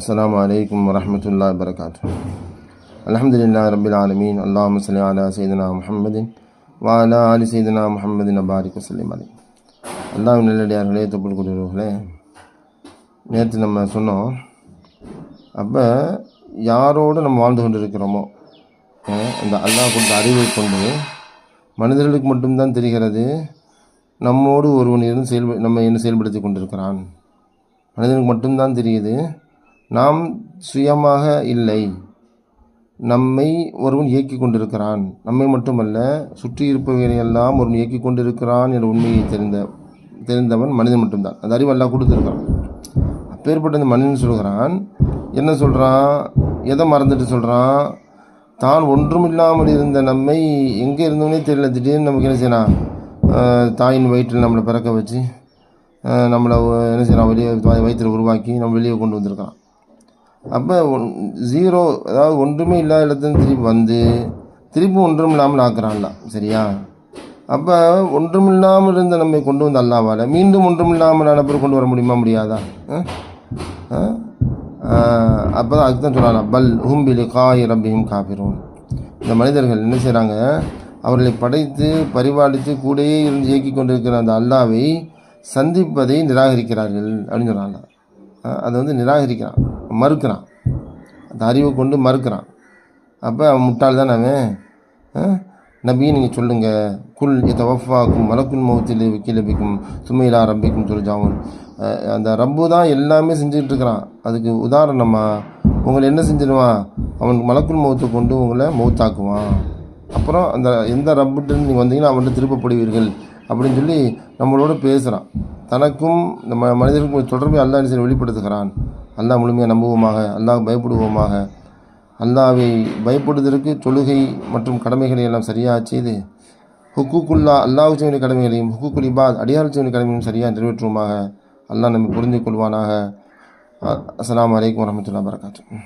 السلام عليكم ورحمة الله وبركاته. الحمد لله رب العالمين. اللهم صل على سيدنا محمد وعلى آل سيدنا محمد وبارك وسلم عليه. அல்லாஹ்வின் நல்லடியார்களே, தொப்புள்குடியவர்களே, நேற்று நம்ம சொன்னோம், அப்போ யாரோடு நம்ம வாழ்ந்து கொண்டு இருக்கிறோமோ அந்த அல்லாஹ் கொடுத்த அறிவை கொண்டு மனிதர்களுக்கு மட்டும்தான் தெரிகிறது நம்மோடு ஒருவன் இருந்து நம்ம என்ன செயல்படுத்தி கொண்டிருக்கிறான். மனிதனுக்கு மட்டும்தான் தெரியுது, நாம் சுயமாக இல்லை, நம்மை ஒருவன் இயக்கி கொண்டிருக்கிறான். நம்மை மட்டுமல்ல, சுற்றி இருப்பவையெல்லாம் ஒருவன் இயக்கி கொண்டிருக்கிறான் என்ற உண்மையை தெரிந்தவன் மனிதன் மட்டும்தான். அந்த அறிவு எல்லாம் கொடுத்துருக்கிறான். அப்பேற்பட்ட அந்த மனிதன் சொல்கிறான், என்ன சொல்கிறான், எதை மறந்துட்டு சொல்கிறான், தான் ஒன்றும் இல்லாமல் இருந்த நம்மை எங்கே இருந்தவனே தெரியல, திடீர்னு நமக்கு என்ன செய்யலாம், தாயின் வயிற்றில் நம்மளை பிறக்க வச்சு நம்மளை என்ன செய்யலாம், வெளியே வயிற்றில் உருவாக்கி நம்ம வெளியே கொண்டு வந்திருக்கான். அப்போ ஜீரோ, அதாவது ஒன்றுமே இல்லாத இடத்துல திருப்பி ஒன்றும் இல்லாமல் ஆக்குறான்ல, சரியா? அப்போ ஒன்றும் இல்லாமல் இருந்த நம்மை கொண்டு வந்து அல்லாவால் மீண்டும் ஒன்றும் இல்லாமல் நபர் கொண்டு வர முடியுமா, முடியாதா? அப்போ தான் அதுக்கு தான் சொல்கிறாங்க, பல் ஹும்பி லிகாஇ ரப்பிஹிம் காஃபிரூன். இந்த மனிதர்கள் என்ன செய்கிறாங்க, அவர்களை படைத்து பரிபாலித்து கூடயே இருந்து இயக்கி கொண்டிருக்கிற அந்த அல்லாவை சந்திப்பதை நிராகரிக்கிறார்கள் அப்படின்னு சொல்கிறாங்க. அதை நிராகரிக்கிறான், மறுக்கிறான், அந்த அறிவை கொண்டு மறுக்கிறான். அப்போ அவன் முட்டாள் தான். அவன் நபி, நீங்கள் சொல்லுங்கள், குல் எத்தவஃபாக்கும் மலக்குல் மௌத்தில் வக்கீலபிக்கும் சுமையிலா ரப்பிக்கும் துர்ஜாவும். அந்த ரப்பு தான் எல்லாமே செஞ்சுக்கிட்டு இருக்கிறான். அதுக்கு உதாரணமாக உங்களை என்ன செஞ்சிடுவான், அவனுக்கு மலக்குல் மௌத்தை கொண்டு உங்களை மௌத்தாக்குவான். அப்புறம் அந்த எந்த ரப்புட்டு நீங்கள் வந்தீங்கன்னா அவன்கிட்ட திருப்பப்படுவீர்கள் அப்படின்னு சொல்லி நம்மளோட பேசுகிறான். தனக்கும் இந்த மனிதர்களுக்கும் தொடர்பை அல்லாஹ் சரி வெளிப்படுத்துகிறான். அல்லாஹ் முழுமையாக நம்புவோமாக, அல்லாஹ் பயப்படுவோமாக. அல்லாஹ்வை பயப்படுவதற்கு தொழுகை மற்றும் கடமைகளை எல்லாம் சரியாக செய்து ஹுக்குக்குல்லா அல்லாஹ் செய்ய வேண்டிய கடமைகளையும் ஹுக்குக்குல் இபாத் அடியார் செய்ய வேண்டிய கடமைகளையும் சரியாக நிறைவேற்றுவோமாக. அல்லாஹ் நம்மை புரிந்து கொள்வானாக. அஸ்ஸலாமு அலைக்கும் வரஹ்மத்துல்லாஹி வபரகாத்துஹு.